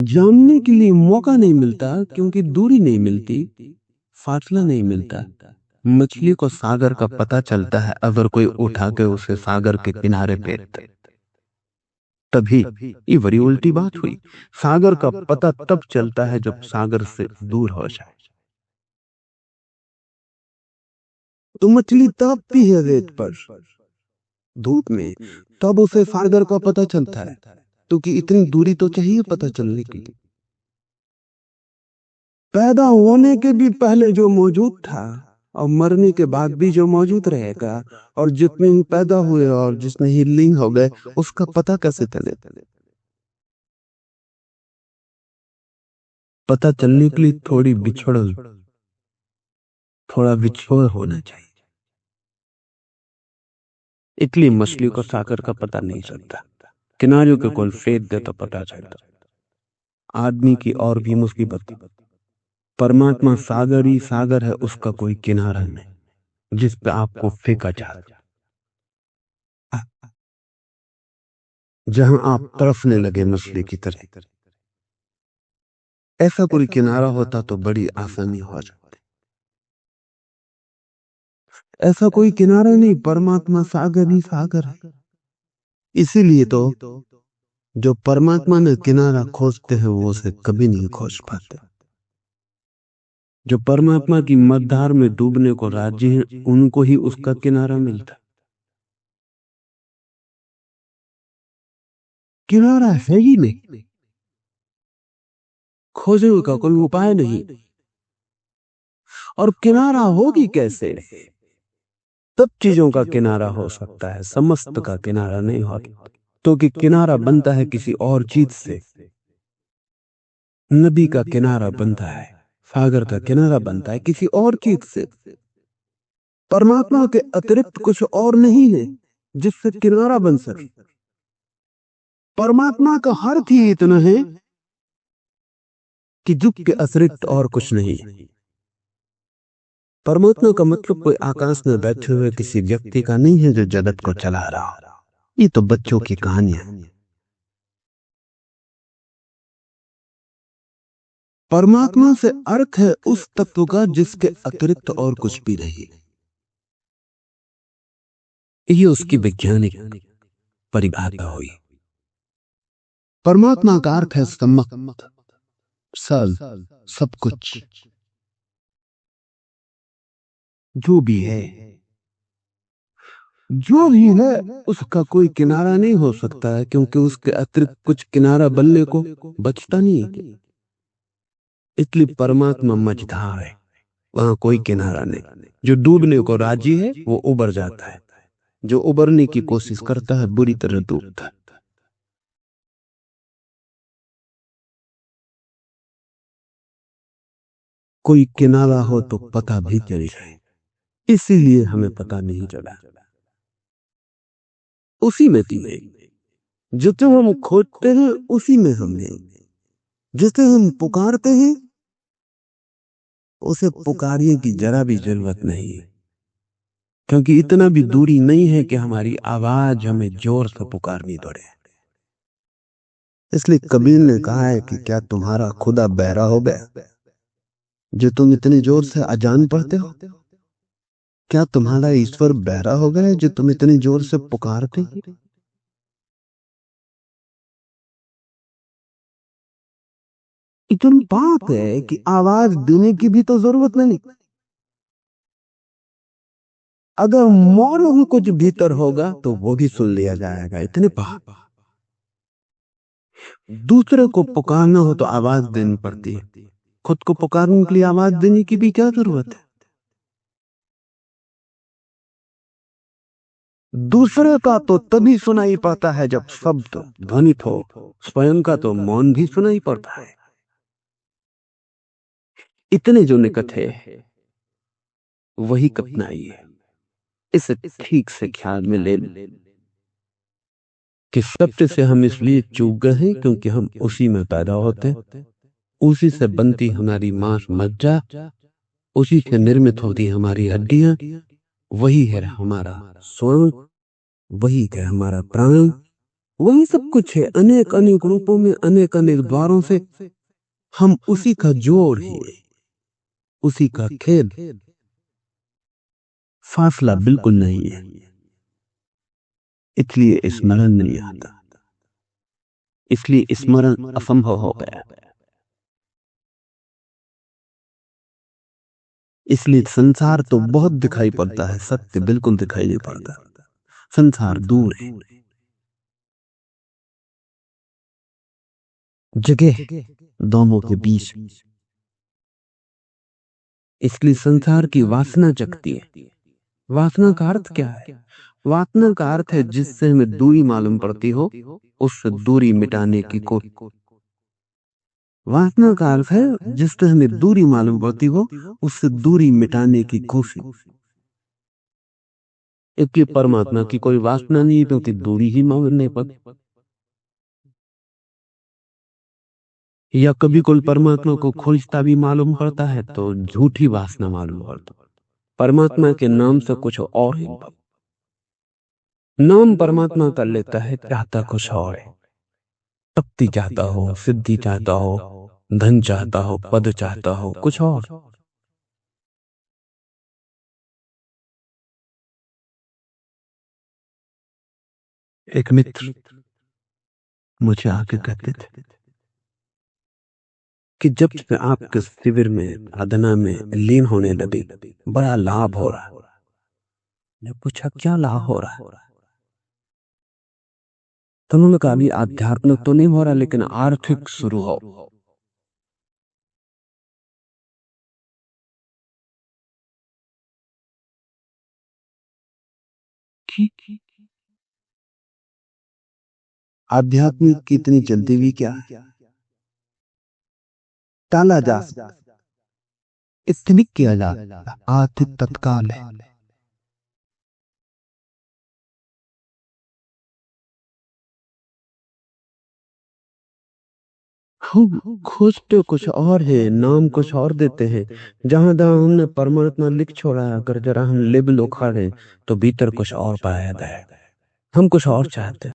जानने के लिए मौका नहीं मिलता क्योंकि दूरी नहीं मिलती, फासला नहीं मिलता। मछली को सागर का पता चलता है अगर कोई उठा के उसे सागर के किनारे फेंक दे। तभी ये बड़ी उल्टी बात हुई। सागर का पता तब चलता है जब सागर से दूर हो जाए। तो मछली तपती है रेत पर, धूप में, तब उसे सागर का पता चलता है, क्योंकि इतनी दूरी तो चाहिए पता चलने के लिए। पैदा होने के भी पहले जो मौजूद था और मरने के बाद भी जो मौजूद रहेगा, और जितने ही पैदा हुए और जितने ही लीन हो गए, उसका पता कैसे चले? पता चलने के लिए थोड़ा बिछोड़ होना चाहिए। इसलिए मछली को सागर का पता नहीं चलता, किनारियों के कोल फेंक दे तो पता चलता। आदमी की और भी मुसीबत। परमात्मा सागर ही सागर है, उसका कोई किनारा नहीं जिस पे आपको फेंका जाए। जहां आप तरसने लगे मछली की तरह, ऐसा कोई किनारा होता तो बड़ी आसानी हो जाती। ऐसा कोई किनारा नहीं, परमात्मा सागर ही सागर है। इसीलिए तो जो परमात्मा में किनारा खोजते हैं वो उसे कभी नहीं खोज पाते। जो परमात्मा की मझधार में डूबने को राजी हैं, उनको ही उसका किनारा मिलता। किनारा है ही नहीं, खोजने का कोई उपाय नहीं। और किनारा होगी कैसे? तब चीजों का किनारा हो सकता है, समस्त का किनारा नहीं होता। तो कि किनारा बनता है किसी और चीज से। नदी का किनारा बनता है, सागर का किनारा बनता है किसी और चीज से। परमात्मा के अतिरिक्त कुछ और नहीं है जिससे किनारा बन सके। परमात्मा का अर्थ ही इतना है कि जुग के अतिरिक्त और कुछ नहीं। परमात्मा का मतलब कोई आकाश में बैठे हुए किसी व्यक्ति का नहीं है जो जगत को चला रहा हो। ये तो बच्चों की कहानियां। परमात्मा से अर्थ है उस तत्व का जिसके अतिरिक्त और कुछ भी नहीं। ये उसकी वैज्ञानिक परिभाषा हुई। परमात्मा का अर्थ है सम्मत, सब कुछ जो भी है। जो भी है उसका कोई किनारा नहीं हो सकता है, क्योंकि उसके अतिरिक्त कुछ किनारा बनने को बचता नहीं है। इसलिए परमात्मा मझधार है, वहां कोई किनारा नहीं। जो डूबने को राजी है वो उबर जाता है, जो उबरने की कोशिश करता है बुरी तरह डूबता है। कोई किनारा हो तो पता भी चल जाए, इसीलिए हमें पता नहीं चला। उसी में तुम है, जिसे हम खोजते हैं उसी में हम हैं। जिसे हम पुकारते हैं उसे पुकारिए की जरा भी जरूरत नहीं है, क्योंकि इतना भी दूरी नहीं है कि हमारी आवाज हमें जोर से पुकारनी पड़े। इसलिए कबीर ने कहा है कि क्या तुम्हारा खुदा बहरा हो गया जो तुम इतनी जोर से अजान पढ़ते हो? क्या तुम्हारा ईश्वर बहरा हो गया जो तुम इतनी जोर से पुकारते हो? इतनी बात है कि आवाज देने की भी तो जरूरत नहीं। अगर मौन ही कुछ भीतर होगा तो वो भी सुन लिया जाएगा। इतने बात। दूसरे को पुकारना हो तो आवाज देनी पड़ती है, खुद को पुकारने के लिए आवाज देने की भी क्या जरूरत है? दूसरे का तो तभी सुनाई पड़ता है जब शब्द ध्वनित हो, स्वयं का तो मौन भी सुनाई पड़ता है। इतने जो निकट है वही कठिनाई है। इसे ठीक से ख्याल में ले कि सत्य से हम इसलिए चूक गए हैं क्योंकि हम उसी में पैदा होते हैं, उसी से बनती हमारी मांस मज्जा, उसी से निर्मित होती हमारी हड्डियां। वही है हमारा स्वयं, वही है हमारा प्राण, वही सब कुछ है, अनेक अनेक रूपों में, अनेक अनेक द्वारों से। हम उसी का जोड़ है, उसी का खेल। फासला बिल्कुल नहीं है, इसलिए स्मरण नहीं आता, इसलिए स्मरण असंभव हो गया। इसलिए संसार तो बहुत दिखाई पड़ता है, सत्य बिल्कुल दिखाई नहीं पड़ता। संसार दूर है, जगह दोनों के बीच। इसलिए संसार की वासना जगती है। वासना का अर्थ क्या है? वासना का अर्थ है जिससे हमें दूरी मालूम पड़ती हो, उससे दूरी मिटाने की कोशिश। वासना का अर्थ है जिससे हमें दूरी मालूम पड़ती हो, उससे दूरी मिटाने की कोशिश। इसलिए परमात्मा की कोई वासना नहीं, क्योंकि दूरी ही मालूम नहीं पड़ती। या कभी कोई परमात्मा को खोजता भी मालूम पड़ता है तो झूठी वासना मालूम पड़ता। परमात्मा के नाम से कुछ और ही नाम परमात्मा कर लेता है, चाहता कुछ और है। शक्ति चाहता हो, सिद्धि चाहता हो, धन चाहता हो, पद चाहता हो, कुछ और। एक मित्र मुझे आके कहते थे कि जब से आपके शिविर में, साधना में लीन होने लगे, बड़ा लाभ हो रहा है। मैं पूछा क्या लाभ हो रहा है? तो उन्होंने कहा अभी आध्यात्मिक तो नहीं हो रहा, लेकिन आर्थिक शुरू हो। आध्यात्मिक की इतनी जल्दी भी क्या है? टाला जा सकता, इतनी किया जा सकता, आर्थिक तत्काल है। हम खोजते कुछ और है, नाम कुछ और देते हैं। जहां जहां हमने परमात्मा लिख छोड़ा है, अगर जरा हम लेबल उखाड़े तो भीतर कुछ और पाया जाए। हम कुछ और चाहते हैं।